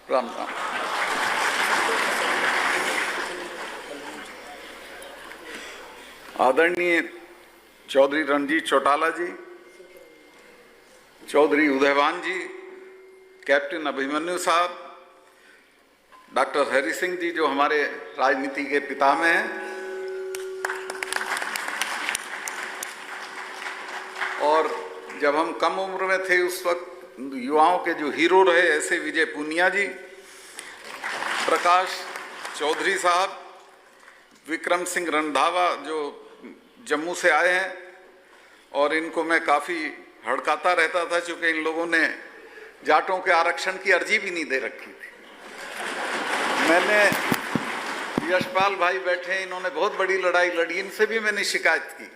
राम राम। आदरणीय चौधरी रणजीत चौटाला जी, चौधरी उदयवान जी, कैप्टन अभिमन्यु साहब, डॉक्टर हरि सिंह जी जो हमारे राजनीति के पितामह हैं, और जब हम कम उम्र में थे उस वक्त युवाओं के जो हीरो रहे ऐसे विजय पूनिया जी, प्रकाश चौधरी साहब, विक्रम सिंह रंधावा जो जम्मू से आए हैं, और इनको मैं काफ़ी हड़काता रहता था क्योंकि इन लोगों ने जाटों के आरक्षण की अर्जी भी नहीं दे रखी थी। मैंने यशपाल भाई बैठे, इन्होंने बहुत बड़ी लड़ाई लड़ी, इनसे भी मैंने शिकायत की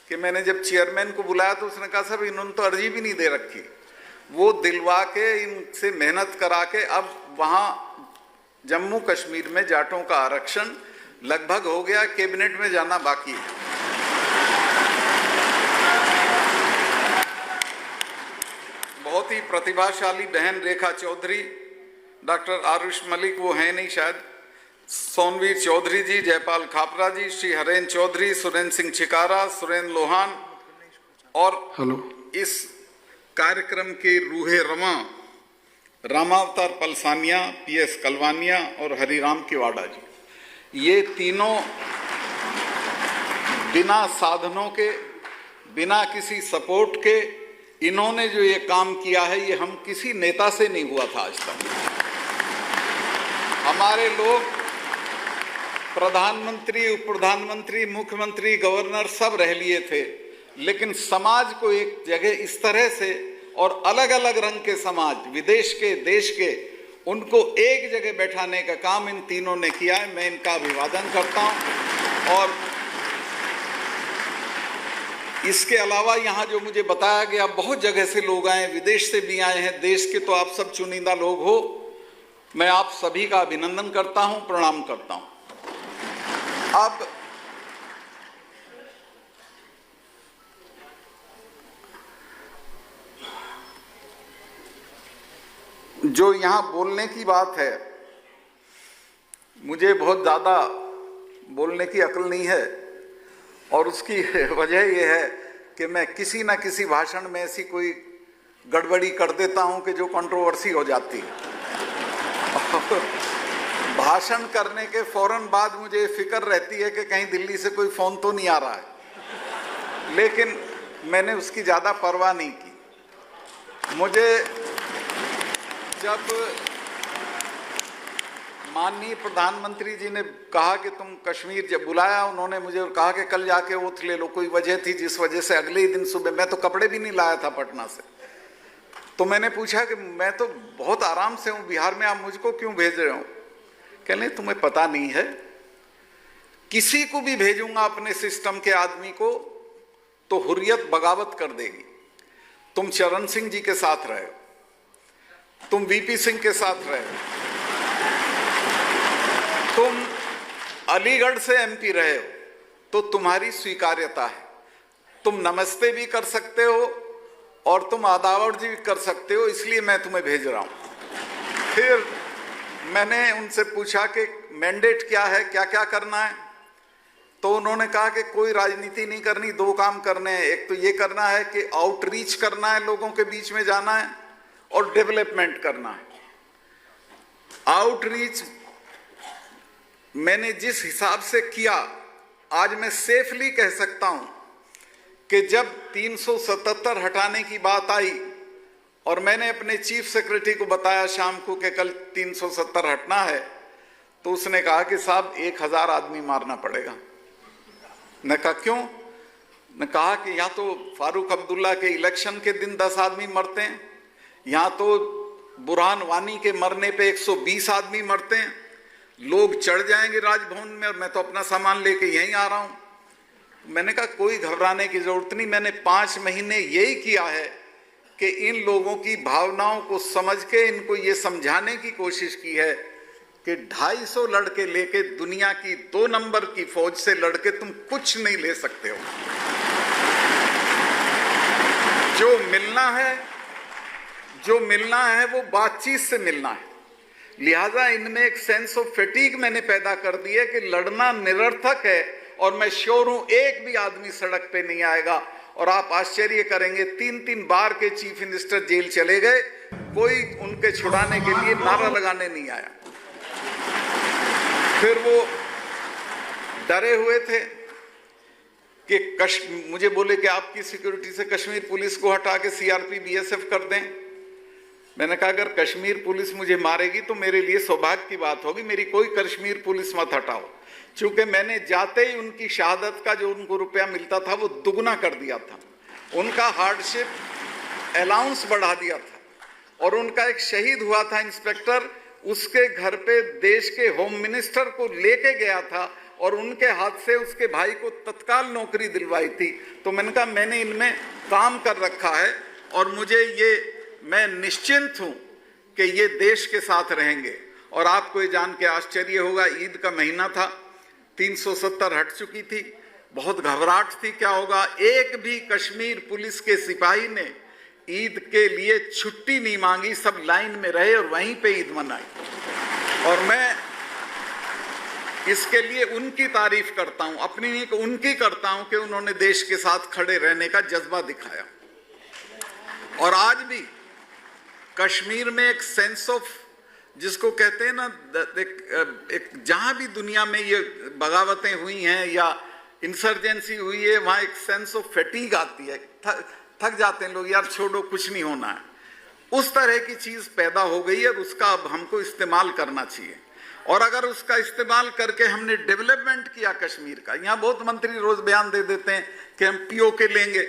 कि मैंने जब चेयरमैन को बुलाया तो उसने कहा साहब इन्होंने तो अर्जी भी नहीं दे रखी। वो दिलवा के इनसे मेहनत करा के अब वहाँ जम्मू कश्मीर में जाटों का आरक्षण लगभग हो गया, कैबिनेट में जाना बाकी है। बहुत ही प्रतिभाशाली बहन रेखा चौधरी, डॉक्टर आरुष मलिक वो हैं नहीं शायद, सोनवीर चौधरी जी, जयपाल खापरा जी, श्री हरेन चौधरी, सुरेंद्र सिंह छिकारा, सुरेंद्र लोहान, और इस कार्यक्रम के रूहे रवा रामावतार पलसानिया, पीएस कलवानिया और हरिराम किवाड़ा जी, ये तीनों बिना साधनों के, बिना किसी सपोर्ट के इन्होंने जो ये काम किया है ये हम किसी नेता से नहीं हुआ था आज तक। हमारे लोग प्रधानमंत्री, उप प्रधानमंत्री, मुख्यमंत्री, गवर्नर सब रह लिए थे, लेकिन समाज को एक जगह इस तरह से, और अलग अलग रंग के समाज, विदेश के, देश के, उनको एक जगह बैठाने का काम इन तीनों ने किया है। मैं इनका अभिवादन करता हूं। और इसके अलावा यहाँ जो मुझे बताया गया, बहुत जगह से लोग आए, विदेश से भी आए हैं, देश के तो आप सब चुनिंदा लोग हो, मैं आप सभी का अभिनंदन करता हूं, प्रणाम करता हूं। अब जो यहां बोलने की बात है, मुझे बहुत ज्यादा बोलने की अक्ल नहीं है, और उसकी वजह यह है कि मैं किसी ना किसी भाषण में ऐसी कोई गड़बड़ी कर देता हूं कि जो कंट्रोवर्सी हो जाती है। भाषण करने के फौरन बाद मुझे फिक्र रहती है कि कहीं दिल्ली से कोई फोन तो नहीं आ रहा है, लेकिन मैंने उसकी ज्यादा परवाह नहीं की। मुझे जब माननीय प्रधानमंत्री जी ने कहा कि तुम कश्मीर, जब बुलाया उन्होंने मुझे और कहा कि कल जाके ओथ ले लो, कोई वजह थी जिस वजह से अगले ही दिन सुबह, मैं तो कपड़े भी नहीं लाया था पटना से, तो मैंने पूछा कि मैं तो बहुत आराम से हूं बिहार में, आप मुझको क्यों भेज रहे हो? कहने तुम्हें पता नहीं है, किसी को भी भेजूंगा अपने सिस्टम के आदमी को तो हुर्रियत बगावत कर देगी। तुम चरण सिंह जी के साथ रहे हो, तुम वीपी सिंह के साथ रहे हो, तुम अलीगढ़ से एमपी रहे हो, तो तुम्हारी स्वीकार्यता है, तुम नमस्ते भी कर सकते हो और तुम आदावड़ जी भी कर सकते हो, इसलिए मैं तुम्हें भेज रहा हूं। फिर मैंने उनसे पूछा कि मैंडेट क्या है, क्या क्या करना है, तो उन्होंने कहा कि कोई राजनीति नहीं करनी, दो काम करने हैं, एक तो ये करना है कि आउटरीच करना है, लोगों के बीच में जाना है, और डेवलपमेंट करना है। आउटरीच मैंने जिस हिसाब से किया, आज मैं सेफली कह सकता हूं कि जब 377 हटाने की बात आई और मैंने अपने चीफ सेक्रेटरी को बताया शाम को कि कल 370 हटना है, तो उसने कहा कि साहब 1000 आदमी मारना पड़ेगा। मैं कहा क्यों? ने कहा कि यहाँ तो फारूक अब्दुल्ला के इलेक्शन के दिन 10 आदमी मरते हैं, यहाँ तो बुरहान वानी के मरने पे 120 आदमी मरते हैं, लोग चढ़ जाएंगे राजभवन में, और मैं तो अपना सामान लेके यहीं आ रहा हूं। मैंने कहा कोई घबराने की जरूरत नहीं, मैंने 5 महीने यही किया है कि इन लोगों की भावनाओं को समझ के इनको ये समझाने की कोशिश की है कि 250 लड़के लेके दुनिया की 2 नंबर की फौज से लड़के तुम कुछ नहीं ले सकते हो। जो मिलना है वो बातचीत से मिलना है। लिहाजा इनमें एक सेंस ऑफ फैटीग मैंने पैदा कर दी है कि लड़ना निरर्थक है, और मैं श्योर हूं एक भी आदमी सड़क पे नहीं आएगा। और आप आश्चर्य करेंगे, 3-3 बार के चीफ मिनिस्टर जेल चले गए, कोई उनके छुड़ाने के लिए नारा लगाने नहीं आया। फिर वो डरे हुए थे कि मुझे बोले कि आपकी सिक्योरिटी से कश्मीर पुलिस को हटा के सीआरपी बीएसएफ कर दें। मैंने कहा अगर कश्मीर पुलिस मुझे मारेगी तो मेरे लिए सौभाग्य की बात होगी, मेरी कोई कश्मीर पुलिस मत हटाओ। चूंकि मैंने जाते ही उनकी शहादत का जो उनको रुपया मिलता था वो दुगना कर दिया था, उनका हार्डशिप अलाउंस बढ़ा दिया था, और उनका एक शहीद हुआ था इंस्पेक्टर, उसके घर पे देश के होम मिनिस्टर को लेके गया था और उनके हाथ से उसके भाई को तत्काल नौकरी दिलवाई थी। तो मैंने कहा मैंने इनमें काम कर रखा है और मुझे मैं निश्चिंत हूं कि ये देश के साथ रहेंगे। और आपको ये जान के आश्चर्य होगा, ईद का महीना था, 370 हट चुकी थी, बहुत घबराहट थी क्या होगा। एक भी कश्मीर पुलिस के सिपाही ने ईद के लिए छुट्टी नहीं मांगी, सब लाइन में रहे और वहीं पे ईद मनाई। और मैं इसके लिए उनकी तारीफ करता हूं, अपनी नहीं उनकी करता हूं कि उन्होंने देश के साथ खड़े रहने का जज्बा दिखाया। और आज भी कश्मीर में एक सेंस ऑफ, जिसको कहते हैं ना, एक जहां भी दुनिया में ये बगावतें हुई हैं या इंसर्जेंसी हुई है, वहां एक सेंस ऑफ फैटीग आती है, थक जाते हैं लोग, यार छोड़ो कुछ नहीं होना है। उस तरह की चीज पैदा हो गई है और उसका अब हमको इस्तेमाल करना चाहिए। और अगर उसका इस्तेमाल करके हमने डेवलपमेंट किया कश्मीर का, यहाँ बहुत मंत्री रोज बयान दे देते हैं कि हम पीओके लेंगे,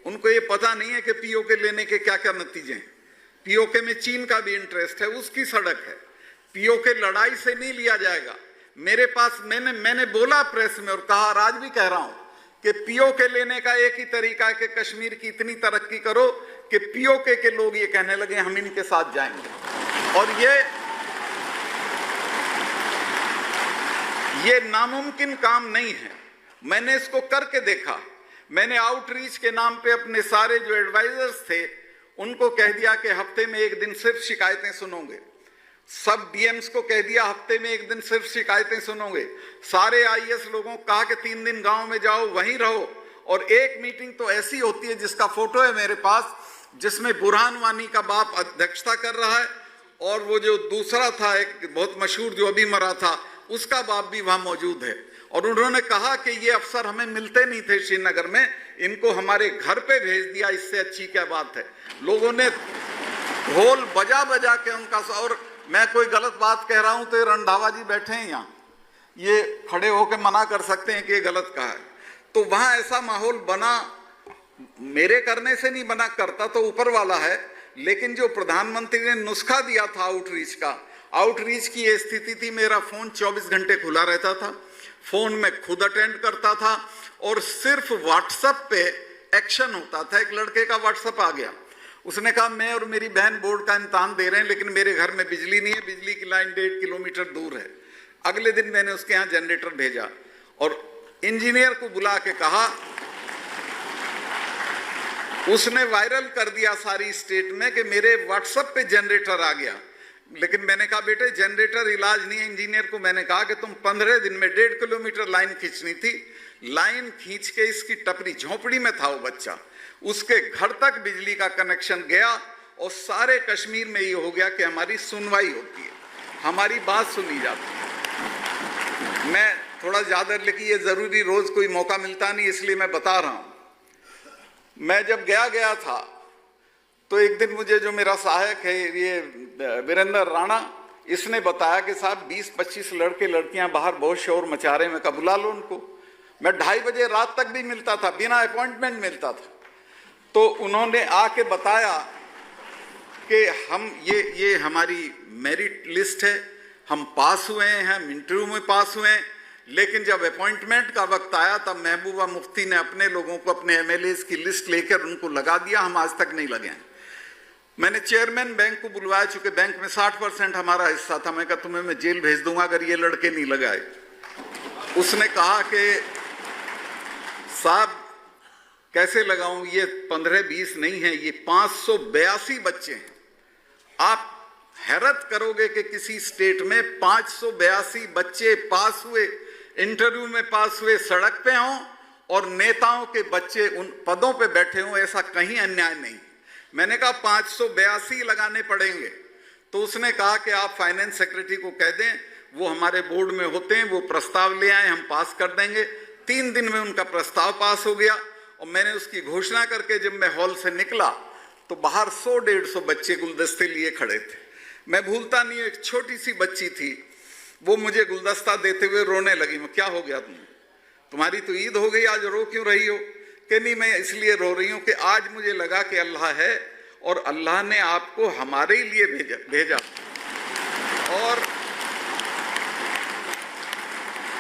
उनको ये पता नहीं है कि पीओके लेने के क्या क्या नतीजे हैं। पीओके में चीन का भी इंटरेस्ट है, उसकी सड़क है, पीओके लड़ाई से नहीं लिया जाएगा। मेरे पास मैंने बोला प्रेस में और कहा, और आज भी कह रहा हूं कि पीओके लेने का एक ही तरीका है कि कश्मीर की इतनी तरक्की करो कि पीओके के लोग ये कहने लगे हम इनके साथ जाएंगे। और ये नामुमकिन काम नहीं है, मैंने इसको करके देखा। मैंने आउटरीच के नाम पे अपने सारे जो एडवाइजर्स थे उनको कह दिया कि हफ्ते में एक दिन सिर्फ शिकायतें सुनोगे। सब डीएम्स को कह दिया हफ्ते में एक दिन सिर्फ शिकायतें सुनोगे। सारे आईएएस लोगों को कहा कि 3 दिन गांव में जाओ, वहीं रहो। और एक मीटिंग तो ऐसी होती है जिसका फोटो है मेरे पास, जिसमें बुरहान वानी का बाप अध्यक्षता कर रहा है और वो जो दूसरा था एक बहुत मशहूर जो अभी मरा था, उसका बाप भी वहां मौजूद है। और उन्होंने कहा कि ये अफसर हमें मिलते नहीं थे श्रीनगर में, इनको हमारे घर पे भेज दिया, इससे अच्छी क्या बात है। लोगों ने ढोल बजा बजा के उनका, और मैं कोई गलत बात कह रहा हूं तो ये रंधावा जी बैठे हैं यहाँ, ये खड़े होकर मना कर सकते हैं कि ये गलत कहा है। तो वहां ऐसा माहौल बना, मेरे करने से नहीं बना, करता तो ऊपर वाला है। लेकिन जो प्रधानमंत्री ने नुस्खा दिया था आउटरीच का, आउटरीच की ये स्थिति थी, मेरा फोन 24 घंटे खुला रहता था, फोन में खुद अटेंड करता था और सिर्फ व्हाट्सएप पे एक्शन होता था। एक लड़के का व्हाट्सएप आ गया, उसने कहा मैं और मेरी बहन बोर्ड का इम्तिहान दे रहे हैं लेकिन मेरे घर में बिजली नहीं है, बिजली की लाइन 1.5 किलोमीटर दूर है। अगले दिन मैंने उसके यहाँ जनरेटर भेजा और इंजीनियर को बुला के कहा, उसने वायरल कर दिया सारी स्टेट में कि मेरे व्हाट्सएप पे जनरेटर आ गया। लेकिन मैंने कहा बेटे जनरेटर इलाज नहीं है। इंजीनियर को मैंने कहा कि तुम 15 दिन में 1.5 किलोमीटर लाइन खींचनी थी, लाइन खींच के इसकी टपरी, झोपड़ी में था वो बच्चा, उसके घर तक बिजली का कनेक्शन गया और सारे कश्मीर में ये हो गया कि हमारी सुनवाई होती है, हमारी बात सुनी जाती है। मैं थोड़ा ज्यादा, लेकिन ये जरूरी रोज कोई मौका मिलता नहीं इसलिए मैं बता रहा हूं। मैं जब गया था तो एक दिन मुझे जो मेरा सहायक है ये वीरेंद्र राणा, इसने बताया कि साहब 20-25 लड़के लड़कियां बाहर बहुत शोर मचा रहे हैं, मैं कहा बुला लो उनको। मैं 2:30 बजे रात तक भी मिलता था, बिना अपॉइंटमेंट मिलता था। तो उन्होंने आके बताया कि हम ये हमारी मेरिट लिस्ट है, हम पास हुए हैं, हम इंटरव्यू में पास हुए हैं, लेकिन जब अपॉइंटमेंट का वक्त आया तब महबूबा मुफ्ती ने अपने लोगों को, अपने एमएलएस की लिस्ट लेकर उनको लगा दिया, हम आज तक नहीं लगे हैं। मैंने चेयरमैन बैंक को बुलवाया, चूंकि बैंक में 60% हमारा हिस्सा था। मैं कहा तुम्हें मैं जेल भेज दूंगा अगर ये लड़के नहीं लगाए। उसने कहा कि साहब कैसे लगाऊं, ये 15-20 नहीं है, ये 582 बच्चे हैं, आप हैरत करोगे कि किसी स्टेट में 582 बच्चे पास हुए, इंटरव्यू में पास हुए, सड़क पे हों और नेताओं के बच्चे उन पदों पे बैठे हों। ऐसा कहीं अन्याय नहीं। मैंने कहा 582 लगाने पड़ेंगे, तो उसने कहा कि आप फाइनेंस सेक्रेटरी को कह दें, वो हमारे बोर्ड में होते हैं, वो प्रस्ताव ले आए, हम पास कर देंगे। 3 दिन में उनका प्रस्ताव पास हो गया और मैंने उसकी घोषणा करके जब मैं हॉल से निकला तो बाहर 100-150 बच्चे गुलदस्ते लिए खड़े थे। मैं भूलता नहीं, एक छोटी सी बच्ची थी, वो मुझे गुलदस्ता देते हुए रोने लगी। मैं, क्या हो गया तुम्हारी तो ईद हो गई, आज रो क्यों रही हो? कि नहीं, मैं इसलिए रो रही हूं कि आज मुझे लगा कि अल्लाह है और अल्लाह ने आपको हमारे लिए भेजा। और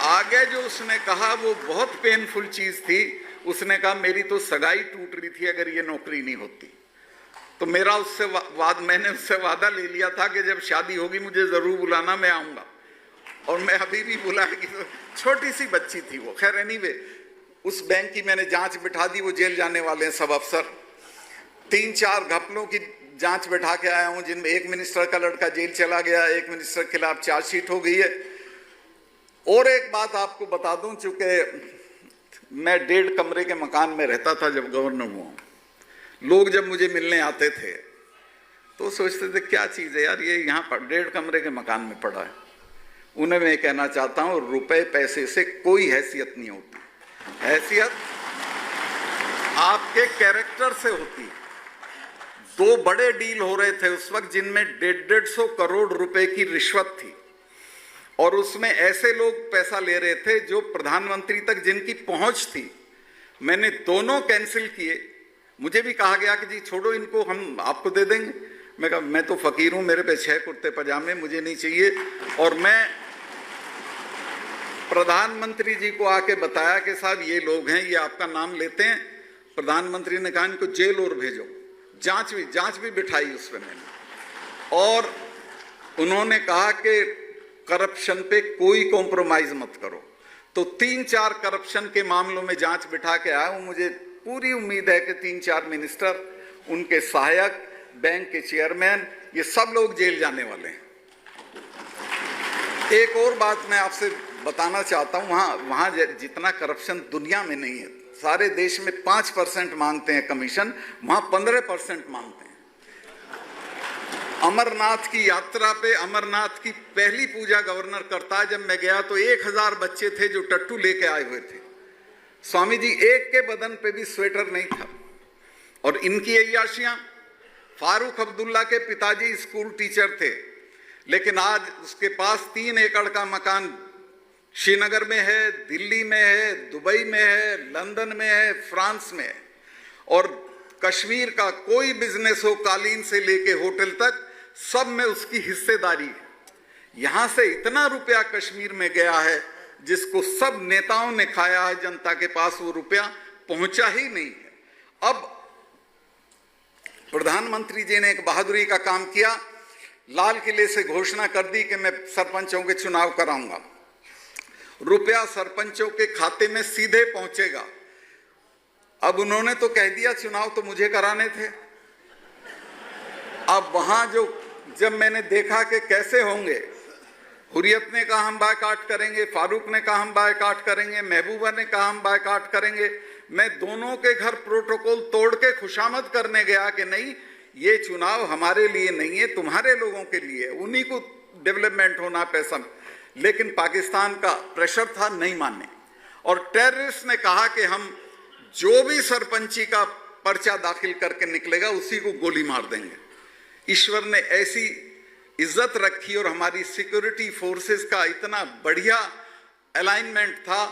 आगे जो उसने कहा वो बहुत पेनफुल चीज थी। उसने कहा मेरी तो सगाई टूट रही थी अगर ये नौकरी नहीं होती। तो मेरा उससे मैंने उससे वादा ले लिया था कि जब शादी होगी मुझे जरूर बुलाना, मैं आऊंगा। और मैं अभी भी बुलाएगी। छोटी सी बच्ची थी वो। खैर एनीवे, उस बैंक की मैंने जांच बिठा दी। वो जेल जाने वाले हैं सब अफसर। 3-4 घपलों की जांच बिठा के आया हूं, जिनमें एक मिनिस्टर का लड़का जेल चला गया, एक मिनिस्टर के खिलाफ चार्जशीट हो गई है। और एक बात आपको बता दूं, चूंकि मैं 1.5 कमरे के मकान में रहता था जब गवर्नर हुआ। लोग जब मुझे मिलने आते थे तो सोचते थे क्या चीज है यार, ये यहाँ पर 1.5 कमरे के मकान में पड़ा है। उन्हें मैं कहना चाहता हूं, रुपए पैसे से कोई हैसियत नहीं होती। हैसियत आपके कैरेक्टर से होती है। 2 बड़े डील हो रहे थे उस वक्त, जिनमें 150 करोड़ रुपए की रिश्वत थी और उसमें ऐसे लोग पैसा ले रहे थे जो प्रधानमंत्री तक जिनकी पहुंच थी। मैंने दोनों कैंसिल किए। मुझे भी कहा गया कि जी छोड़ो इनको, हम आपको दे देंगे। मैं कहा मैं तो फकीर हूं, मेरे पे 6 कुर्ते पजामे, मुझे नहीं चाहिए। और मैं प्रधानमंत्री जी को आके बताया कि साहब ये लोग हैं, ये आपका नाम लेते हैं। प्रधानमंत्री ने कहा इनको जेल और भेजो। जांच भी बिठाई उस पर मैंने। और उन्होंने कहा कि करप्शन पे कोई कॉम्प्रोमाइज मत करो। तो 3-4 करप्शन के मामलों में जांच बिठा के आया हूं। मुझे पूरी उम्मीद है कि 3-4 मिनिस्टर, उनके सहायक, बैंक के चेयरमैन, ये सब लोग जेल जाने वाले हैं। एक और बात मैं आपसे बताना चाहता हूं, वहां जितना करप्शन दुनिया में नहीं है। सारे देश में 5% मांगते हैं कमीशन, वहां 15% मांगते हैं। अमरनाथ की यात्रा पे, अमरनाथ की पहली पूजा गवर्नर करता है। जब मैं गया तो 1000 बच्चे थे जो टट्टू लेके आए हुए थे। स्वामी जी एक के बदन पे भी स्वेटर नहीं था। और इनकी अय्याशियां, फारूक अब्दुल्ला के पिताजी स्कूल टीचर थे, लेकिन आज उसके पास 3 एकड़ का मकान श्रीनगर में है, दिल्ली में है, दुबई में है, लंदन में है, फ्रांस में है। और कश्मीर का कोई बिजनेस हो, कालीन से लेके होटल तक, सब में उसकी हिस्सेदारी है। यहां से इतना रुपया कश्मीर में गया है जिसको सब नेताओं ने खाया है, जनता के पास वो रुपया पहुंचा ही नहीं है। अब प्रधानमंत्री जी ने एक बहादुरी का काम किया, लाल किले से घोषणा कर दी कि मैं सरपंचों के चुनाव कराऊंगा। रुपया सरपंचों के खाते में सीधे पहुंचेगा। अब उन्होंने तो कह दिया चुनाव तो मुझे कराने थे। अब वहां जब मैंने देखा कि कैसे होंगे, हुर्रियत ने कहा हम बायकाट करेंगे, फारूक ने कहा हम बायकाट करेंगे, महबूबा ने कहा हम बायकाट करेंगे। मैं दोनों के घर प्रोटोकॉल तोड़ के खुशामद करने गया कि नहीं, ये चुनाव हमारे लिए नहीं है, तुम्हारे लोगों के लिए, उन्हीं को डेवलपमेंट होना पैसा। लेकिन पाकिस्तान का प्रेशर था, नहीं मानने। और टेररिस्ट ने कहा कि हम जो भी सरपंची का पर्चा दाखिल करके निकलेगा उसी को गोली मार देंगे। ईश्वर ने ऐसी इज्जत रखी और हमारी सिक्योरिटी फोर्सेस का इतना बढ़िया अलाइनमेंट था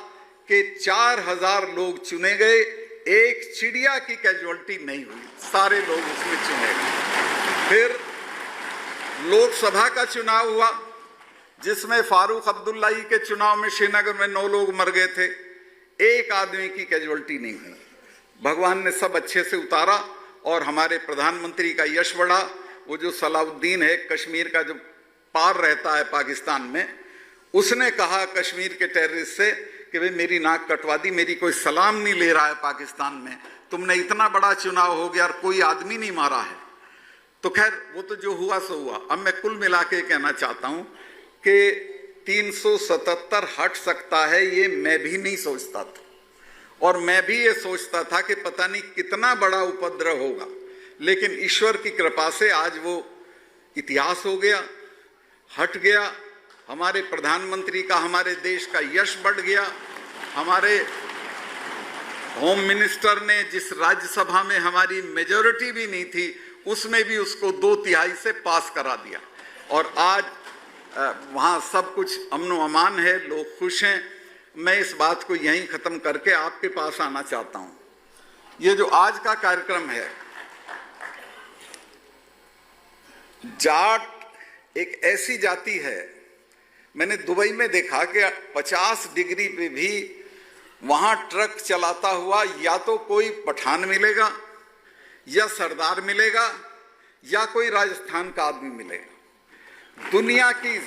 कि 4000 लोग चुने गए, एक चिड़िया की कैजुअलिटी नहीं हुई, सारे लोग उसमें चुने गए। फिर लोकसभा का चुनाव हुआ जिसमें फारूक अब्दुल्लाई के चुनाव में श्रीनगर में 9 लोग मर गए थे, एक आदमी की कैजुअलिटी नहीं हुई। भगवान ने सब अच्छे से उतारा और हमारे प्रधानमंत्री का यश बढ़ा। वो जो सलाउद्दीन है कश्मीर का, जो पार रहता है पाकिस्तान में, उसने कहा कश्मीर के टेररिस्ट से कि भाई मेरी नाक कटवा दी, मेरी कोई सलाम नहीं ले रहा है पाकिस्तान में, तुमने इतना बड़ा चुनाव हो गया और कोई आदमी नहीं मारा है। तो खैर वो तो जो हुआ सो हुआ। अब मैं कुल मिला के कहना चाहता हूं कि 377 हट सकता है, ये मैं भी नहीं सोचता था, और मैं भी ये सोचता था कि पता नहीं कितना बड़ा उपद्रव होगा, लेकिन ईश्वर की कृपा से आज वो इतिहास हो गया, हट गया। हमारे प्रधानमंत्री का, हमारे देश का यश बढ़ गया। हमारे होम मिनिस्टर ने, जिस राज्यसभा में हमारी मेजॉरिटी भी नहीं थी, उसमें भी उसको 2/3 से पास करा दिया, और आज वहाँ सब कुछ अमनो अमान है, लोग खुश हैं। मैं इस बात को यहीं ख़त्म करके आपके पास आना चाहता हूँ। ये जो आज का कार्यक्रम है, जाट एक ऐसी जाति है, मैंने दुबई में देखा कि 50 डिग्री पे भी वहाँ ट्रक चलाता हुआ या तो कोई पठान मिलेगा, या सरदार मिलेगा, या कोई राजस्थान का आदमी मिलेगा। दुनिया की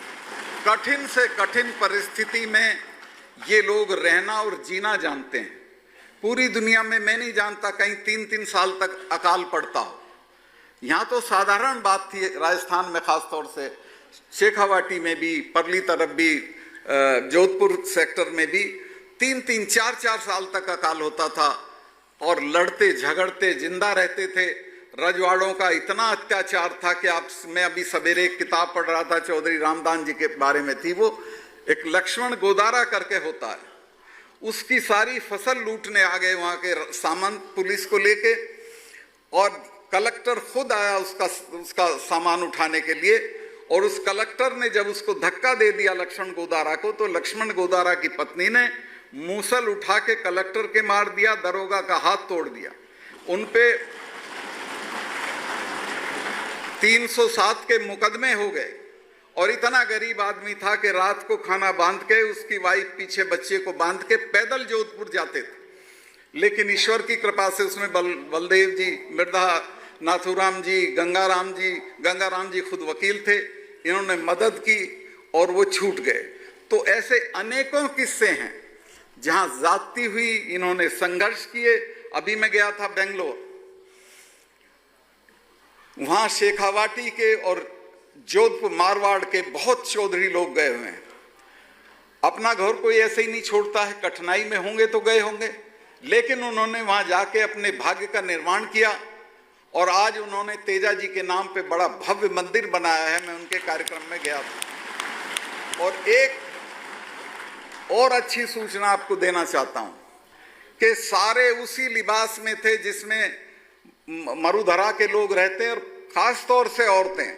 कठिन से कठिन परिस्थिति में ये लोग रहना और जीना जानते हैं। पूरी दुनिया में मैं नहीं जानता कहीं 3-3 साल तक अकाल पड़ता हो। यहाँ तो साधारण बात थी, राजस्थान में खास तौर से शेखावाटी में भी, परली तरफ भी, जोधपुर सेक्टर में भी 3-3, 4-4 साल तक अकाल होता था, और लड़ते झगड़ते जिंदा रहते थे। रजवाड़ों का इतना अत्याचार था कि मैं अभी सवेरे एक किताब पढ़ रहा था, चौधरी रामदान जी के बारे में थी, वो एक लक्ष्मण गोदारा करके होता है, उसकी सारी फसल लूटने आ गए वहाँ के सामंत पुलिस को लेके, और कलेक्टर खुद आया उसका सामान उठाने के लिए, और उस कलेक्टर ने जब उसको धक्का दे दिया लक्ष्मण गोदारा को, तो लक्ष्मण गोदारा की पत्नी ने मूसल उठा के कलेक्टर के मार दिया, दरोगा का हाथ तोड़ दिया। उनपे 307 के मुकदमे हो गए, और इतना गरीब आदमी था कि रात को खाना बांध के, उसकी वाइफ पीछे बच्चे को बांध के पैदल जोधपुर जाते थे। लेकिन ईश्वर की कृपा से उसमें बलदेव जी, मिर्धा नाथुराम जी, गंगाराम जी खुद वकील थे, इन्होंने मदद की और वो छूट गए। तो ऐसे अनेकों किस्से हैं जहां जाती हुई इन्होंने संघर्ष किए। अभी मैं गया था बेंगलोर, वहां शेखावाटी के और जोधपुर मारवाड़ के बहुत चौधरी लोग गए हुए हैं। अपना घर कोई ऐसे ही नहीं छोड़ता है, कठिनाई में होंगे तो गए होंगे, लेकिन उन्होंने वहां जाके अपने भाग्य का निर्माण किया, और आज उन्होंने तेजा जी के नाम पे बड़ा भव्य मंदिर बनाया है। मैं उनके कार्यक्रम में गया था। और एक और अच्छी सूचना आपको देना चाहता हूं कि सारे उसी लिबास में थे जिसमें मरुधरा के लोग रहते हैं, और खास तौर से औरतें,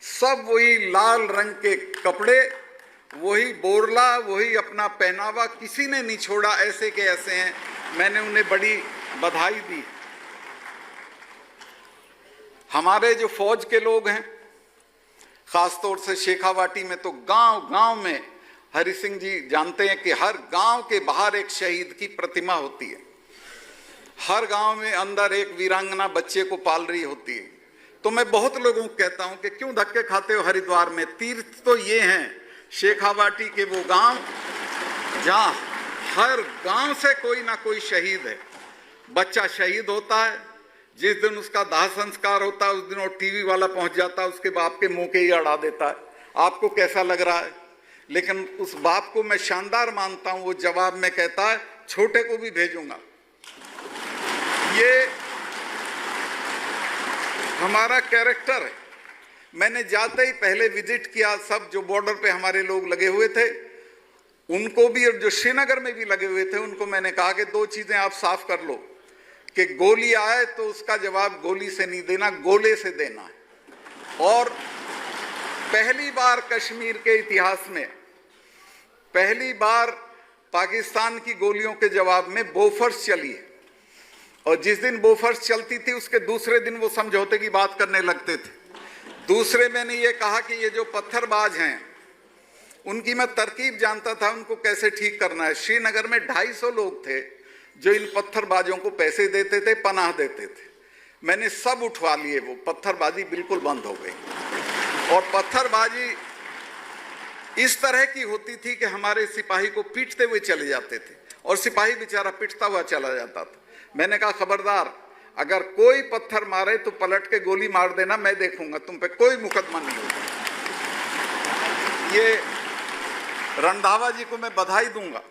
सब वही लाल रंग के कपड़े, वही बोरला, वही अपना पहनावा, किसी ने नहीं छोड़ा। ऐसे के ऐसे हैं, मैंने उन्हें बड़ी बधाई दी। हमारे जो फौज के लोग हैं, खास तौर से शेखावाटी में, तो गांव-गांव में, हरि सिंह जी जानते हैं कि हर गांव के बाहर एक शहीद की प्रतिमा होती है, हर गांव में अंदर एक वीरांगना बच्चे को पाल रही होती है। तो मैं बहुत लोगों को कहता हूं कि क्यों धक्के खाते हो हरिद्वार में, तीर्थ तो ये हैं शेखावाटी के वो गांव जहां हर गांव से कोई ना कोई शहीद है। बच्चा शहीद होता है, जिस दिन उसका दाह संस्कार होता है उस दिन वो टीवी वाला पहुंच जाता है, उसके बाप के मुंह के ही अड़ा देता है। आपको कैसा लग रहा है? लेकिन उस बाप को मैं शानदार मानता हूं, वो जवाब में कहता है छोटे को भी भेजूंगा। ये हमारा कैरेक्टर है। मैंने जाते ही पहले विजिट किया, सब जो बॉर्डर पे हमारे लोग लगे हुए थे उनको भी, और जो श्रीनगर में भी लगे हुए थे उनको मैंने कहा कि 2 चीजें आप साफ कर लो, कि गोली आए तो उसका जवाब गोली से नहीं देना, गोले से देना है। और पहली बार कश्मीर के इतिहास में, पहली बार पाकिस्तान की गोलियों के जवाब में बोफर्स चली है, और जिस दिन बोफर्स चलती थी उसके दूसरे दिन वो समझौते की बात करने लगते थे। दूसरे मैंने ये कहा कि ये जो पत्थरबाज हैं उनकी मैं तरकीब जानता था, उनको कैसे ठीक करना है। श्रीनगर में 250 लोग थे जो इन पत्थरबाजों को पैसे देते थे, पनाह देते थे। मैंने सब उठवा लिए, वो पत्थरबाजी बिल्कुल बंद हो गई। और पत्थरबाजी इस तरह की होती थी कि हमारे सिपाही को पीटते हुए चले जाते थे, और सिपाही बेचारा पिटता हुआ चला जाता था। मैंने कहा खबरदार, अगर कोई पत्थर मारे तो पलट के गोली मार देना, मैं देखूंगा, तुम पे कोई मुकदमा नहीं होगा। ये रंधावा जी को मैं बधाई दूंगा,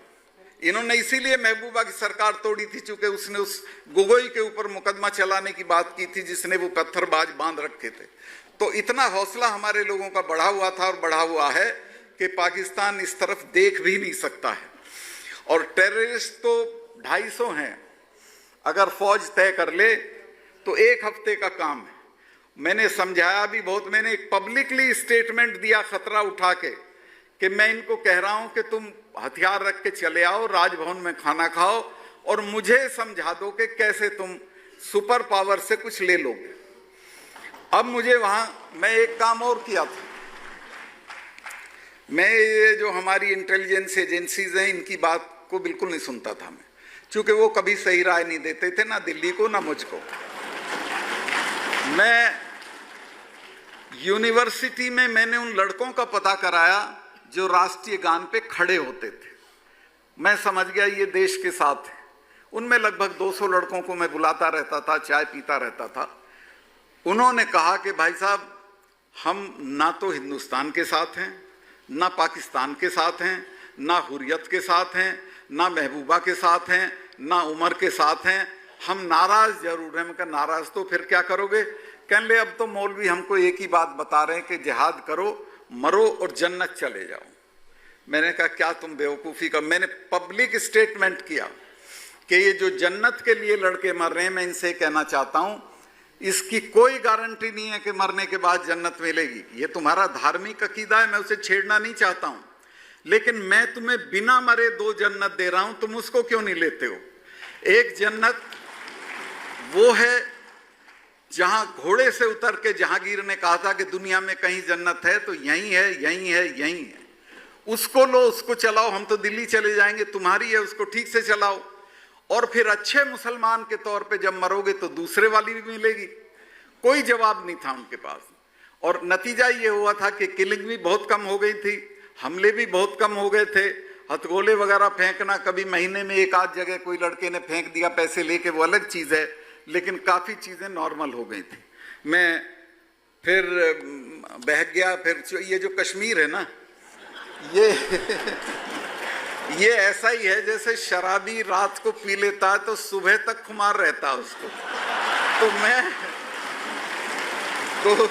इन्होंने इसीलिए महबूबा की सरकार तोड़ी थी चूंकि उसने उस गोगोई के ऊपर मुकदमा चलाने की बात की थी जिसने वो पत्थरबाज बांध रखे थे। तो इतना हौसला हमारे लोगों का बढ़ा हुआ था और बढ़ा हुआ है कि पाकिस्तान इस तरफ देख भी नहीं सकता है। और टेररिस्ट तो 250 हैं, अगर फौज तय कर ले तो 1 हफ्ते का काम है। मैंने समझाया भी बहुत, मैंने एक पब्लिकली स्टेटमेंट दिया खतरा उठा के कि मैं इनको कह रहा हूं कि तुम हथियार रख के चले आओ, राजभवन में खाना खाओ और मुझे समझा दो कि कैसे तुम सुपर पावर से कुछ ले लोगे। अब मुझे वहां, मैं एक काम और किया था, मैं ये जो हमारी इंटेलिजेंस एजेंसीज हैं इनकी बात को बिल्कुल नहीं सुनता था मैं, क्योंकि वो कभी सही राय नहीं देते थे, ना दिल्ली को ना मुझको। मैं यूनिवर्सिटी में मैंने उन लड़कों का पता कराया जो राष्ट्रीय गान पे खड़े होते थे। मैं समझ गया ये देश के साथ है। उनमें लगभग 200 लड़कों को मैं बुलाता रहता था, चाय पीता रहता था। उन्होंने कहा कि भाई साहब, हम ना तो हिंदुस्तान के साथ हैं, ना पाकिस्तान के साथ हैं, ना हुर्रियत के साथ हैं, ना महबूबा के साथ हैं, ना उमर के साथ हैं, हम नाराज जरूर हैं। मैं कहा नाराज तो फिर क्या करोगे? कहने ले अब तो मौलवी हमको एक ही बात बता रहे हैं कि जिहाद करो, मरो और जन्नत चले जाओ। मैंने कहा क्या तुम बेवकूफ़ी का, मैंने पब्लिक स्टेटमेंट किया कि ये जो जन्नत के लिए लड़के मर रहे हैं, मैं इनसे कहना चाहता हूं इसकी कोई गारंटी नहीं है कि मरने के बाद जन्नत मिलेगी। ये तुम्हारा धार्मिक अकीदा है, मैं उसे छेड़ना नहीं चाहता हूं, लेकिन मैं तुम्हें बिना मरे 2 जन्नत दे रहा हूं, तुम उसको क्यों नहीं लेते हो? एक जन्नत वो है जहां घोड़े से उतर के जहांगीर ने कहा था कि दुनिया में कहीं जन्नत है तो यहीं है, यहीं है, यहीं है। उसको लो, उसको चलाओ, हम तो दिल्ली चले जाएंगे, तुम्हारी है, उसको ठीक से चलाओ। और फिर अच्छे मुसलमान के तौर पे जब मरोगे तो दूसरे वाली भी मिलेगी। कोई जवाब नहीं था उनके पास। और नतीजा ये हुआ था कि किलिंग भी बहुत कम हो गई थी, हमले भी बहुत कम हो गए थे। हथगोले वगैरह फेंकना कभी महीने में 1 आध जगह कोई लड़के ने फेंक दिया पैसे लेके, वो अलग चीज़ है, लेकिन काफ़ी चीज़ें नॉर्मल हो गई थी। मैं फिर बहक गया। फिर ये जो कश्मीर है ना, ये ऐसा ही है जैसे शराबी रात को पी लेता है तो सुबह तक खुमार रहता है उसको। तो मैं तो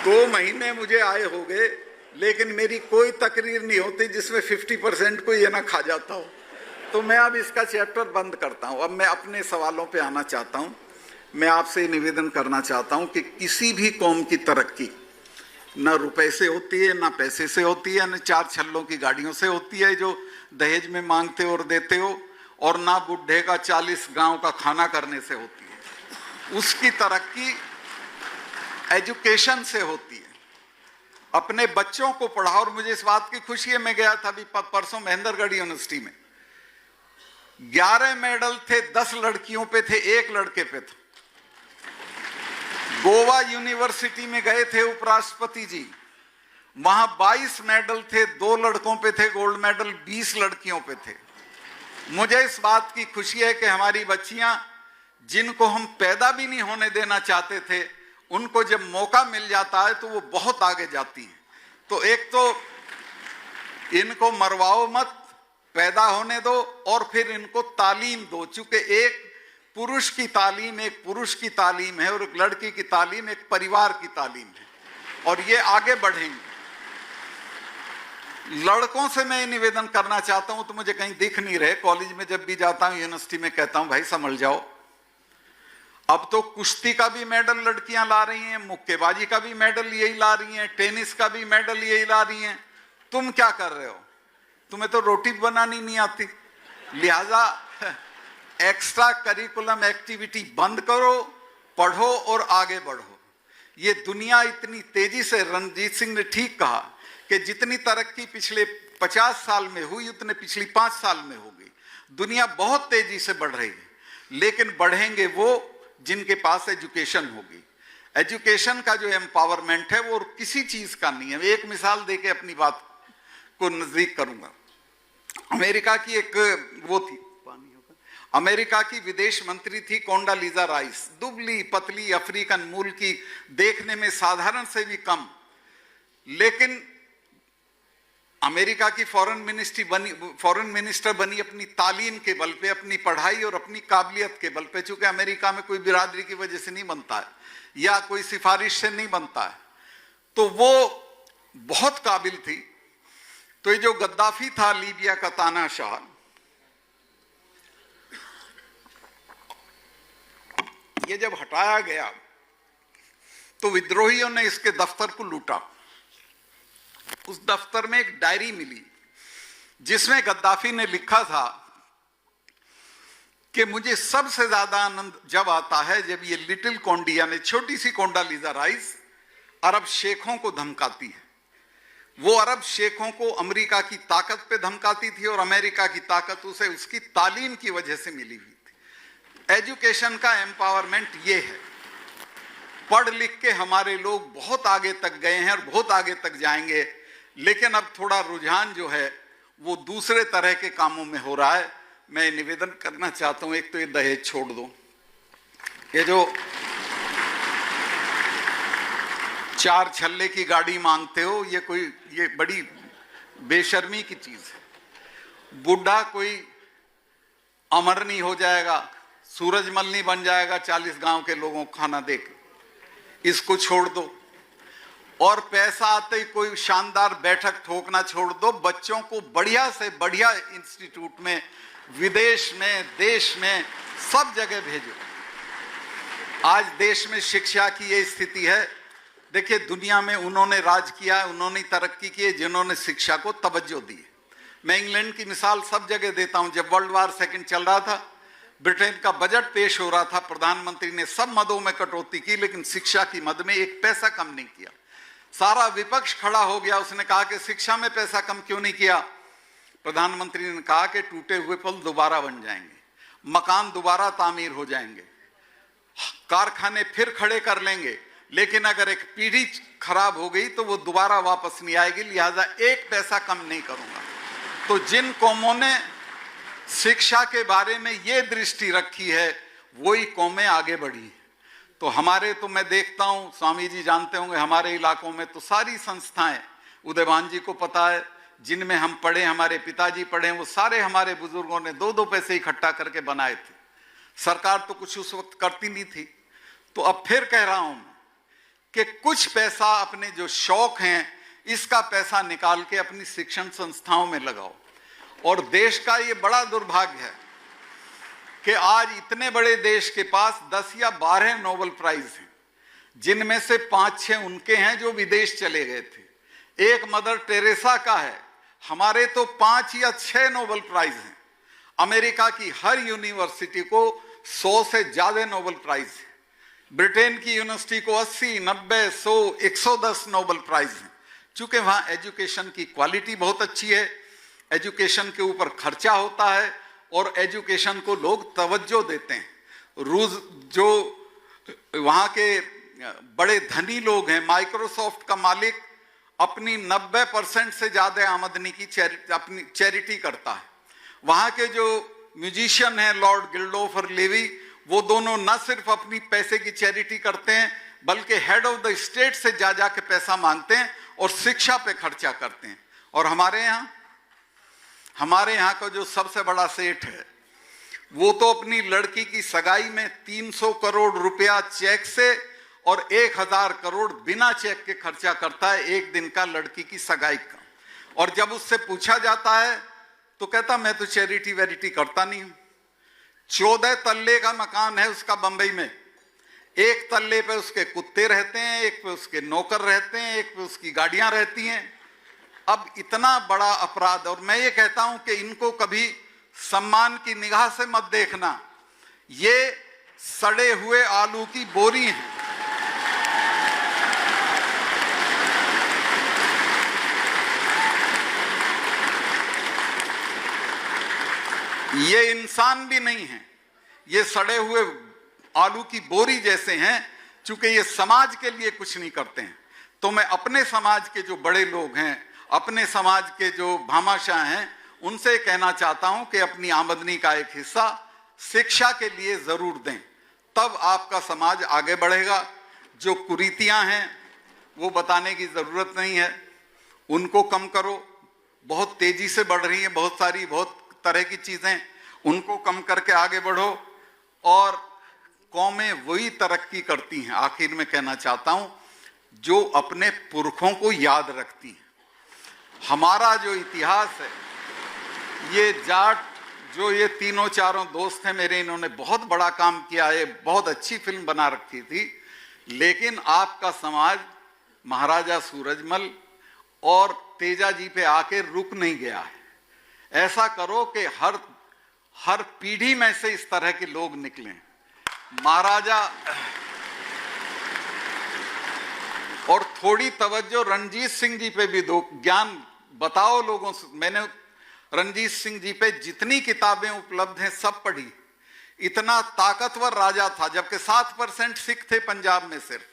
2 महीने मुझे आए हो गए, लेकिन मेरी कोई तकरीर नहीं होती जिसमें 50% को ये ना खा जाता हो। तो मैं अब इसका चैप्टर बंद करता हूं। अब मैं अपने सवालों पे आना चाहता हूं। मैं आपसे निवेदन करना चाहता हूं कि किसी भी कौम की तरक्की ना रुपए से होती है, ना पैसे से होती है, ना 4 छल्लों की गाड़ियों से होती है जो दहेज में मांगते हो और देते हो, और ना बुढ़े का 40 गांव का खाना करने से होती है। उसकी तरक्की एजुकेशन से होती है। अपने बच्चों को पढ़ाओ। और मुझे इस बात की खुशी है, मैं गया था अभी परसों महेंद्रगढ़ यूनिवर्सिटी में, 11 मेडल थे, 10 लड़कियों पे थे, 1 लड़के पे था। गोवा यूनिवर्सिटी में गए थे उपराष्ट्रपति जी, वहां 22 मेडल थे, 2 लड़कों पे थे गोल्ड मेडल, 20 लड़कियों पे थे। मुझे इस बात की खुशी है कि हमारी बच्चियां, जिनको हम पैदा भी नहीं होने देना चाहते थे, उनको जब मौका मिल जाता है तो वो बहुत आगे जाती है। तो एक तो इनको मरवाओ मत, पैदा होने दो, और फिर इनको तालीम दो। चूंकि एक पुरुष की तालीम एक पुरुष की तालीम है और एक लड़की की तालीम एक परिवार की तालीम है, और ये आगे बढ़ेंगे। लड़कों से मैं निवेदन करना चाहता हूं, तो मुझे कहीं दिख नहीं रहे, कॉलेज में जब भी जाता हूं, यूनिवर्सिटी में कहता हूं भाई संभल जाओ। अब तो कुश्ती का भी मेडल लड़कियां ला रही हैं, मुक्केबाजी का भी मेडल यही ला रही हैं, टेनिस का भी मेडल यही ला रही हैं। तुम क्या कर रहे हो? तुम्हें तो रोटी बनानी नहीं आती। लिहाजा एक्स्ट्रा करिकुलम एक्टिविटी बंद करो, पढ़ो और आगे बढ़ो। ये दुनिया इतनी तेजी से, रणजीत सिंह ने ठीक कहा कि जितनी तरक्की पिछले 50 साल में हुई उतने पिछली 5 साल में होगी। दुनिया बहुत तेजी से बढ़ रही है, लेकिन बढ़ेंगे वो जिनके पास एजुकेशन होगी। एजुकेशन का जो एम्पावरमेंट है वो किसी चीज का नहीं है। एक मिसाल देके अपनी बात को नजदीक करूंगा। अमेरिका की एक वो थी, अमेरिका की विदेश मंत्री थी कोंडालीजा राइस, दुबली पतली अफ्रीकन मूल की, देखने में साधारण से भी कम, लेकिन अमेरिका की फॉरेन मिनिस्टर बनी अपनी तालीम के बल पे, अपनी पढ़ाई और अपनी काबिलियत के बल पे। चूंकि अमेरिका में कोई बिरादरी की वजह से नहीं बनता है या कोई सिफारिश से नहीं बनता है, तो वो बहुत काबिल थी। तो ये जो गद्दाफी था लीबिया का तानाशाह, ये जब हटाया गया तो विद्रोहियों ने इसके दफ्तर को लूटा। उस दफ्तर में एक डायरी मिली जिसमें गद्दाफी ने लिखा था कि मुझे सबसे ज्यादा आनंद जब आता है जब ये लिटिल कोंडी यानी छोटी सी कोंडालीजा राइस अरब शेखों को धमकाती है। वो अरब शेखों को अमेरिका की ताकत पे धमकाती थी और अमेरिका की ताकत उसे उसकी तालीम की वजह से मिली हुई थी। एजुकेशन का एम्पावरमेंट ये है। पढ़ लिख के हमारे लोग बहुत आगे तक गए हैं और बहुत आगे तक जाएंगे, लेकिन अब थोड़ा रुझान जो है वो दूसरे तरह के कामों में हो रहा है। मैं निवेदन करना चाहता हूं, एक तो ये दहेज छोड़ दो, ये जो 4 छल्ले की गाड़ी मांगते हो, ये बड़ी बेशर्मी की चीज है। बुढ़ा कोई अमर नहीं हो जाएगा, सूरजमल नहीं बन जाएगा 40 गांव के लोगों को खाना देकर, इसको छोड़ दो। और पैसा आते ही कोई शानदार बैठक ठोकना छोड़ दो। बच्चों को बढ़िया से बढ़िया इंस्टीट्यूट में, विदेश में, देश में, सब जगह भेजो। आज देश में शिक्षा की ये स्थिति है। देखिए, दुनिया में उन्होंने राज किया है, उन्होंने तरक्की की है जिन्होंने शिक्षा को तवज्जो दी। मैं इंग्लैंड की मिसाल सब जगह देता हूं। जब वर्ल्ड वार सेकंड चल रहा था, ब्रिटेन का बजट पेश हो रहा था, प्रधानमंत्री ने सब मदों में कटौती की, लेकिन शिक्षा की मद में एक पैसा कम नहीं किया। सारा विपक्ष खड़ा हो गया, उसने कहा कि शिक्षा में पैसा कम क्यों नहीं किया। प्रधानमंत्री ने कहा कि टूटे हुए पुल दोबारा बन जाएंगे, मकान दोबारा तामीर हो जाएंगे, कारखाने फिर खड़े कर लेंगे, लेकिन अगर एक पीढ़ी खराब हो गई तो वो दोबारा वापस नहीं आएगी, लिहाजा एक पैसा कम नहीं करूंगा। तो जिन कौमों ने शिक्षा के बारे में ये दृष्टि रखी है वही कौमें आगे बढ़ी। तो हमारे, तो मैं देखता हूं, स्वामी जी जानते होंगे, हमारे इलाकों में तो सारी संस्थाएं, उदयभान जी को पता है, जिनमें हम पढ़े, हमारे पिताजी पढ़े, वो सारे हमारे बुजुर्गों ने 2-2 पैसे इकट्ठा करके बनाए थे। सरकार तो कुछ उस वक्त करती नहीं थी। तो अब फिर कह रहा हूं कि कुछ पैसा अपने जो शौक हैं इसका पैसा निकाल के अपनी शिक्षण संस्थाओं में लगाओ। और देश का ये बड़ा दुर्भाग्य है कि आज इतने बड़े देश के पास 10 या 12 नोबेल प्राइज हैं, जिनमें से 5-6 उनके हैं जो विदेश चले गए थे। एक मदर टेरेसा का है, हमारे तो 5 या 6 नोबेल प्राइज हैं। अमेरिका की हर यूनिवर्सिटी को 100 से ज्यादा नोबेल प्राइज है। ब्रिटेन की यूनिवर्सिटी को 80, 90, 100, 110 नोबेल प्राइज हैं। चूंकि वहां एजुकेशन की क्वालिटी बहुत अच्छी है, एजुकेशन के ऊपर खर्चा होता है और एजुकेशन को लोग तवज्जो देते हैं। रूस जो वहां के बड़े धनी लोग हैं, माइक्रोसॉफ्ट का मालिक अपनी 90% से ज्यादा आमदनी की अपनी चैरिटी करता है। वहां के जो म्यूजिशियन हैं, लॉर्ड गिल्डोफ और लेवी, वो दोनों न सिर्फ अपनी पैसे की चैरिटी करते हैं बल्कि हेड ऑफ द स्टेट से जा के पैसा मांगते हैं और शिक्षा पे खर्चा करते हैं। और हमारे यहाँ का जो सबसे बड़ा सेठ है वो तो अपनी लड़की की सगाई में 300 करोड़ रुपया चेक से और 1000 करोड़ बिना चेक के खर्चा करता है एक दिन का लड़की की सगाई का। और जब उससे पूछा जाता है तो कहता मैं तो चैरिटी वैरिटी करता नहीं हूं। 14 तल्ले का मकान है उसका बंबई में। एक तल्ले पे उसके कुत्ते रहते हैं, एक पे उसके नौकर रहते हैं, एक पे उसकी गाड़ियां रहती हैं। अब इतना बड़ा अपराध, और मैं ये कहता हूं कि इनको कभी सम्मान की निगाह से मत देखना, ये सड़े हुए आलू की बोरी हैं। ये इंसान भी नहीं है, ये सड़े हुए आलू की बोरी जैसे हैं, चूंकि ये समाज के लिए कुछ नहीं करते हैं। तो मैं अपने समाज के जो बड़े लोग हैं, अपने समाज के जो भामाशाह हैं, उनसे कहना चाहता हूं कि अपनी आमदनी का एक हिस्सा शिक्षा के लिए जरूर दें, तब आपका समाज आगे बढ़ेगा। जो कुरीतियां हैं वो बताने की जरूरत नहीं है, उनको कम करो। बहुत तेजी से बढ़ रही हैं बहुत सारी बहुत तरह की चीजें, उनको कम करके आगे बढ़ो। और कौमें वही तरक्की करती हैं, आखिर में कहना चाहता हूं, जो अपने पुरखों को याद रखती हैं। हमारा जो इतिहास है, ये जाट जो ये तीनों चारों दोस्त हैं मेरे, इन्होंने बहुत बड़ा काम किया है, बहुत अच्छी फिल्म बना रखी थी। लेकिन आपका समाज महाराजा सूरजमल और तेजा जी पे आके रुक नहीं गया है। ऐसा करो कि हर पीढ़ी में से इस तरह के लोग निकलें। महाराजा, और थोड़ी तवज्जो रणजीत सिंह जी पे भी दो, ज्ञान बताओ लोगों से। मैंने रणजीत सिंह जी पे जितनी किताबें उपलब्ध हैं सब पढ़ी। इतना ताकतवर राजा था, जबकि 7% सिख थे पंजाब में सिर्फ,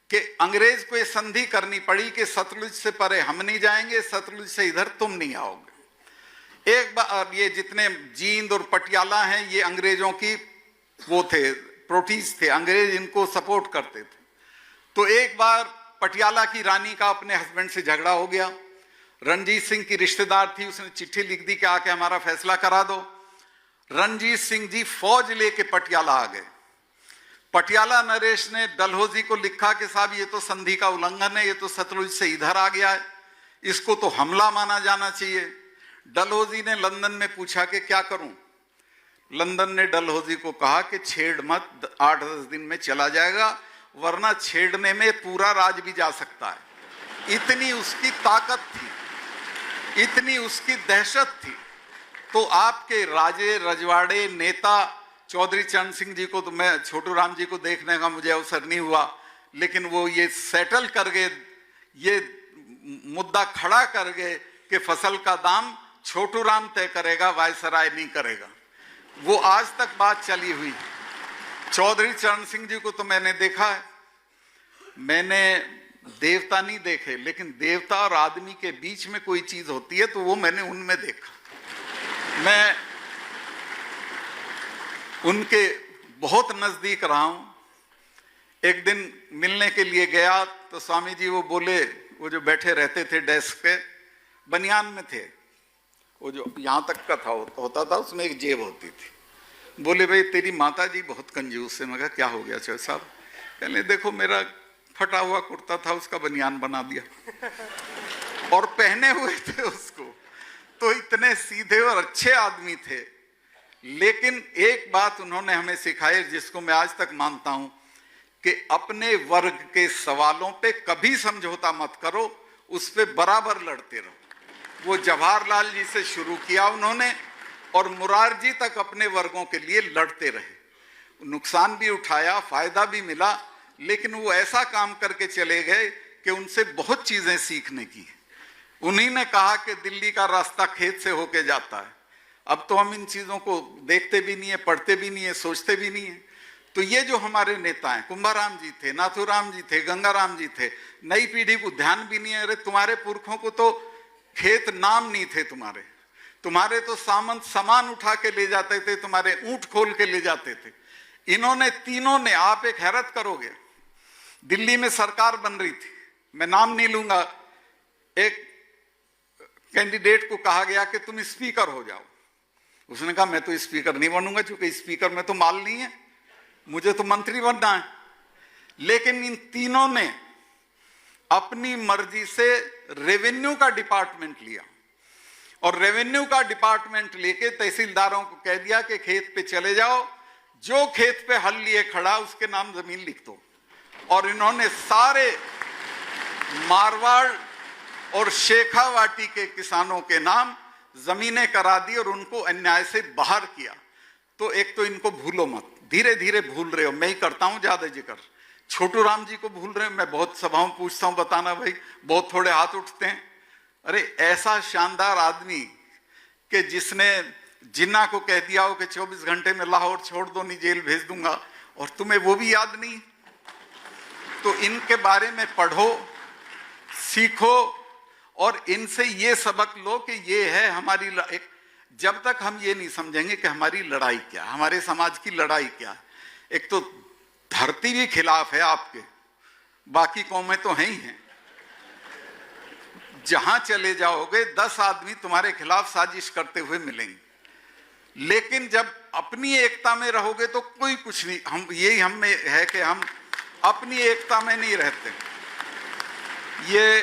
कि अंग्रेज को ये संधि करनी पड़ी कि सतलुज से परे हम नहीं जाएंगे, सतलुज से इधर तुम नहीं आओगे। एक बार ये जितने जींद और पटियाला हैं, ये अंग्रेजों की वो थे, प्रोटीज थे, अंग्रेज इनको सपोर्ट करते थे। तो एक बार पटियाला की रानी का अपने हस्बैंड से झगड़ा हो गया। रणजीत सिंह की रिश्तेदार थी, उसने चिट्ठी लिख दी कि आके हमारा फैसला करा दो। रणजीत सिंह जी फौज लेके पटियाला आ गए। पटियाला नरेश ने डलहौजी को लिखा कि साहब ये तो संधि का उल्लंघन है, ये तो सतलुज से इधर आ गया है, इसको तो हमला माना जाना चाहिए। डलहौजी ने लंदन में पूछा कि क्या करूं। लंदन ने डलहौजी को कहा कि छेड़ मत, 8-10 दिन में चला जाएगा, वरना छेड़ने में पूरा राज भी जा सकता है। इतनी उसकी ताकत थी, इतनी उसकी दहशत थी। तो आपके राजे रजवाड़े नेता चौधरी चरण सिंह जी को तो मैं, छोटू राम जी को देखने का मुझे अवसर नहीं हुआ, लेकिन वो ये सेटल कर गए, ये मुद्दा खड़ा कर गए कि फसल का दाम छोटू राम तय करेगा, वायसराय नहीं करेगा। वो आज तक बात चली हुई। चौधरी चरण सिंह जी को तो मैंने देखा है, मैंने देवता नहीं देखे, लेकिन देवता और आदमी के बीच में कोई चीज होती है तो वो मैंने उनमें देखा। मैं उनके बहुत नजदीक रहा हूं। एक दिन मिलने के लिए गया तो स्वामी जी वो बोले, वो जो बैठे रहते थे डेस्क पे, बनियान में थे, वो जो यहां तक का था होता था, उसमें एक जेब होती थी। बोले भाई तेरी माता जी बहुत कंजूस है। मैं कहा क्या हो गया चौधरी साहब? कहले देखो मेरा फटा हुआ कुर्ता था, उसका बनियान बना दिया और पहने हुए थे उसको। तो इतने सीधे और अच्छे आदमी थे। लेकिन एक बात उन्होंने हमें सिखाई, जिसको मैं आज तक मानता हूं, कि अपने वर्ग के सवालों पे कभी समझौता मत करो, उस पे बराबर लड़ते रहो। वो जवाहरलाल जी से शुरू किया उन्होंने, और मुरारजी तक अपने वर्गों के लिए लड़ते रहे। नुकसान भी उठाया, फायदा भी मिला, लेकिन वो ऐसा काम करके चले गए कि उनसे बहुत चीजें सीखने की। उन्हीं ने कहा कि दिल्ली का रास्ता खेत से होके जाता है। अब तो हम इन चीजों को देखते भी नहीं है, पढ़ते भी नहीं है, सोचते भी नहीं है। तो ये जो हमारे नेता हैं, कुंभाराम जी थे, नाथूराम जी थे, गंगाराम जी थे, नई पीढ़ी को ध्यान भी नहीं है। अरे तुम्हारे पुरखों को तो खेत नाम नहीं थे, तुम्हारे तो सामंत सामान उठा के ले जाते थे, तुम्हारे ऊंट खोल के ले जाते थे। इन्होंने तीनों ने, आप एक हैरत करोगे, दिल्ली में सरकार बन रही थी, मैं नाम नहीं लूंगा, एक कैंडिडेट को कहा गया कि तुम स्पीकर हो जाओ। उसने कहा मैं तो स्पीकर नहीं बनूंगा, क्योंकि स्पीकर में तो माल नहीं है, मुझे तो मंत्री बनना है। लेकिन इन तीनों ने अपनी मर्जी से रेवेन्यू का डिपार्टमेंट लिया, और रेवेन्यू का डिपार्टमेंट लेके तहसीलदारों को कह दिया कि खेत पे चले जाओ, जो खेत पे हल लिए खड़ा उसके नाम जमीन लिख दो। और इन्होंने सारे मारवाड़ और शेखावाटी के किसानों के नाम जमीनें करा दी और उनको अन्याय से बाहर किया। तो एक तो इनको भूलो मत, धीरे धीरे भूल रहे हो, मैं ही करता हूं ज्यादा जिक्र। छोटू राम जी को भूल रहे हो, मैं बहुत सभाओं पूछता हूं, बताना भाई, बहुत थोड़े हाथ उठते हैं। अरे ऐसा शानदार आदमी कि जिसने जिन्ना को कह दिया हो कि 24 घंटे में लाहौर छोड़ दो, नहीं जेल भेज दूंगा, और तुम्हें वो भी याद नहीं। तो इनके बारे में पढ़ो, सीखो, और इनसे ये सबक लो कि ये है हमारी एक, जब तक हम ये नहीं समझेंगे कि हमारी लड़ाई क्या, हमारे समाज की लड़ाई क्या है। एक तो धरती भी खिलाफ है आपके, बाकी कौमें तो हैं ही हैं। जहां चले जाओगे 10 आदमी तुम्हारे खिलाफ साजिश करते हुए मिलेंगे, लेकिन जब अपनी एकता में रहोगे तो कोई कुछ नहीं। हम यही हम में है कि हम अपनी एकता में नहीं रहते। ये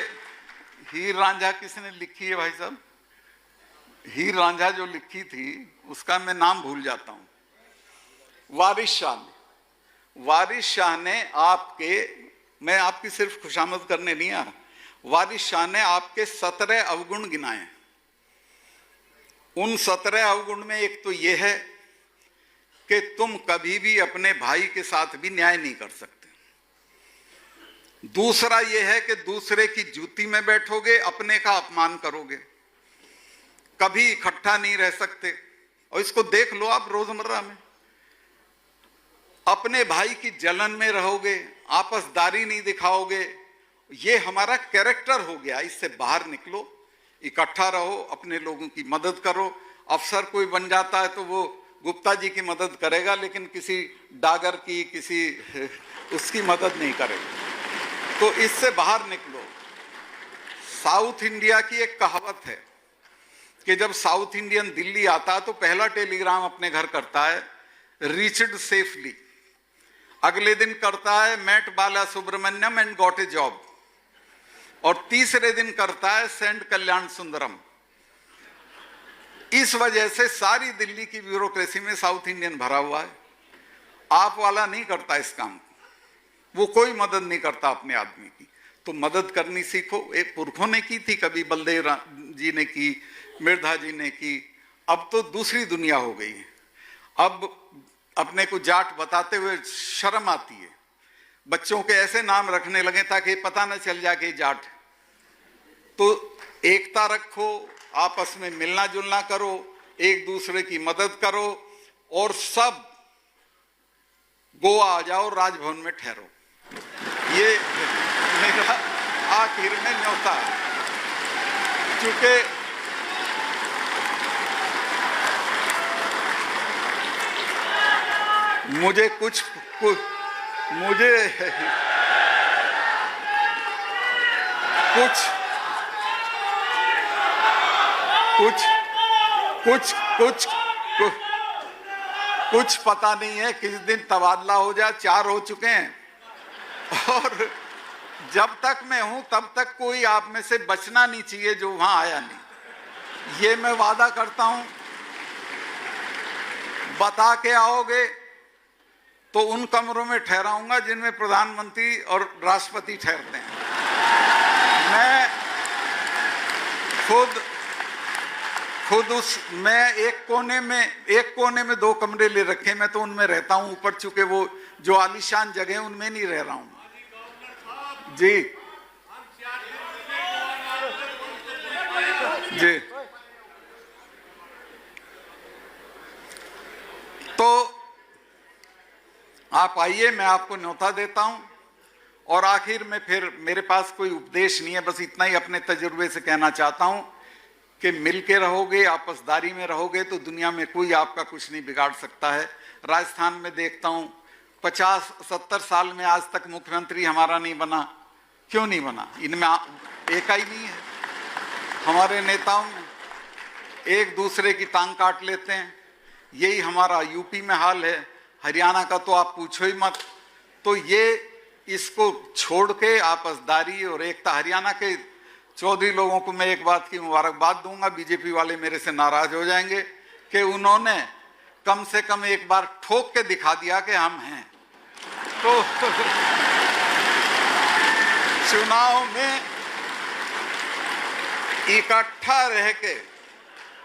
हीर रांझा किसने लिखी है भाई साहब? हीर रांझा जो लिखी थी उसका मैं नाम भूल जाता हूं। वारिस शाह ने, वारिस शाह ने आपके, मैं आपकी सिर्फ खुशामद करने नहीं आ रहा, वारिस शाह ने आपके 17 अवगुण गिनाए। उन 17 अवगुण में एक तो यह है कि तुम कभी भी अपने भाई के साथ भी न्याय नहीं कर सकते। दूसरा यह है कि दूसरे की जूती में बैठोगे, अपने का अपमान करोगे, कभी इकट्ठा नहीं रह सकते। और इसको देख लो आप रोजमर्रा में, अपने भाई की जलन में रहोगे, आपसदारी नहीं दिखाओगे। ये हमारा कैरेक्टर हो गया, इससे बाहर निकलो, इकट्ठा रहो, अपने लोगों की मदद करो। अफसर कोई बन जाता है तो वो गुप्ता जी की मदद करेगा, लेकिन किसी डागर की, किसी उसकी मदद नहीं करेगा। तो इससे बाहर निकलो। साउथ इंडिया की एक कहावत है कि जब साउथ इंडियन दिल्ली आता है तो पहला टेलीग्राम अपने घर करता है रीच्ड सेफली, अगले दिन करता है met Bala Subramaniam and got a job, और तीसरे दिन करता है सेंड कल्याण सुंदरम। इस वजह से सारी दिल्ली की ब्यूरोक्रेसी में साउथ इंडियन भरा हुआ है। आप वाला नहीं करता इस काम को, वो कोई मदद नहीं करता अपने आदमी की। तो मदद करनी सीखो। एक पुरखों ने की थी, कभी बलदेव जी ने की, मिर्धा जी ने की, अब तो दूसरी दुनिया हो गई है। अब अपने को जाट बताते हुए शर्म आती है। बच्चों के ऐसे नाम रखने लगे ताकि पता न चल जाए कि जाट। तो एकता रखो, आपस में मिलना जुलना करो, एक दूसरे की मदद करो, और सब गोवा आ जाओ, राजभवन में ठहरो। ये मेरा आखिर में न्योता है। क्योंकि मुझे कुछ पता नहीं है किस दिन तबादला हो जाए। 4 हो चुके हैं, और जब तक मैं हूं तब तक कोई आप में से बचना नहीं चाहिए जो वहां आया नहीं। ये मैं वादा करता हूं। बता के आओगे तो उन कमरों में ठहराऊंगा जिनमें प्रधानमंत्री और राष्ट्रपति ठहरते हैं। मैं मैं एक कोने में 2 कमरे ले रखे, मैं तो उनमें रहता हूं ऊपर, चूंकि वो जो आलीशान जगह है उनमें नहीं रह रहा हूं जी। जी, तो आप आइए, मैं आपको न्योता देता हूं। और आखिर में फिर मेरे पास कोई उपदेश नहीं है, बस इतना ही अपने तजुर्बे से कहना चाहता हूं कि मिलके रहोगे, आपसदारी में रहोगे तो दुनिया में कोई आपका कुछ नहीं बिगाड़ सकता है। राजस्थान में देखता हूं 50-70 साल में आज तक मुख्यमंत्री हमारा नहीं बना। क्यों नहीं बना? इनमें एक ही नहीं है। हमारे नेताओं एक दूसरे की टांग काट लेते हैं। यही हमारा यूपी में हाल है, हरियाणा का तो आप पूछो ही मत। तो ये इसको छोड़ के आपसदारी और एकता। हरियाणा के चौधरी लोगों को मैं एक बात की मुबारकबाद दूंगा, बीजेपी वाले मेरे से नाराज हो जाएंगे, कि उन्होंने कम से कम एक बार ठोक के दिखा दिया कि हम हैं। तो चुनाव में इकट्ठा रह के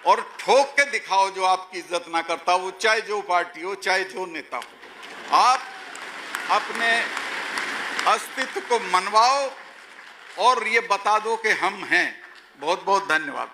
और ठोक के दिखाओ जो आपकी इज्जत ना करता, वो चाहे जो पार्टी हो, चाहे जो नेता हो। आप अपने अस्तित्व को मनवाओ और ये बता दो कि हम हैं। बहुत बहुत धन्यवाद।